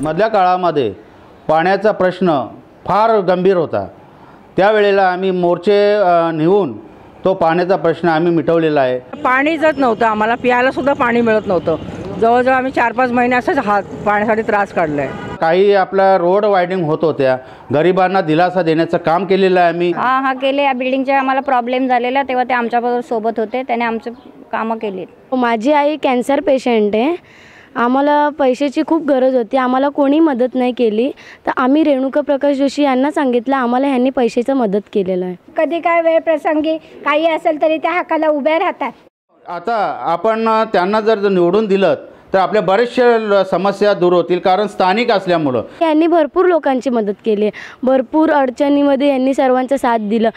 मधल्या काळामध्ये पाण्याचा प्रश्न फार गंभीर होता। त्यावेळेला आम्ही मोर्चे नेऊन तो पाण्याचा प्रश्न आम्ही मिटवलेला आहे। पाणी जात नव्हतं, आम्हाला प्यायला सुद्धा पाणी मिळत नव्हतं। जवळजवळ आम्ही 4-5 महिने असंच पाण्यासाठी त्रास काढलाय। काही आपला रोड वायडिंग होत होत्या, गरिबांना दिलासा देण्याचं काम केलेलं आहे आम्ही। हा केले। या बिल्डिंगचे आम्हाला प्रॉब्लेम झालेला तेव्हा ते आमच्याबरोबर सोबत होते, त्याने आमचे कामं केली। माझी आई कॅन्सर पेशंट आहे, आम्हाला पैशाची खूप गरज होती, आम्हाला कोणी मदत नाही केली, तर आम्ही रेणुका प्रकाश जोशी यांना सांगितलं, आम्हाला ह्यांनी पैशाचं मदत केलेलं आहे। कधी काय वेळ प्रसंगी काही असेल तरी त्या हक्काला उभे राहतात। आता आपण त्यांना जर निवडून दिलं तर आपल्या बरेचशा समस्या दूर होतील, कारण स्थानिक असल्यामुळं यांनी भरपूर लोकांची मदत केली, भरपूर अडचणीमध्ये यांनी सर्वांचा साथ दिला।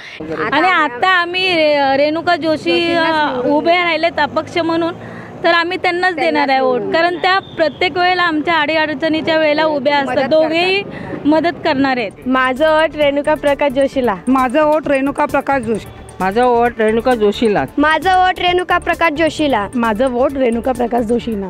आणि आता आम्ही रेणुका जोशी उभे राहिलेत अपक्ष म्हणून, तर आम्ही त्यांनाच देणार आहे वोट, कारण त्या प्रत्येक वेळेला आमच्या अडीअडचणीच्या वेळेला उभ्या असतात, दोघेही मदत करणार आहेत। माझं वोट रेणुका प्रकाश जोशीला। माझं वोट रेणुका प्रकाश जोशी। माझं वोट रेणुका जोशीला। माझं वोट रेणुका प्रकाश जोशीला। माझं वोट रेणुका प्रकाश जोशीला।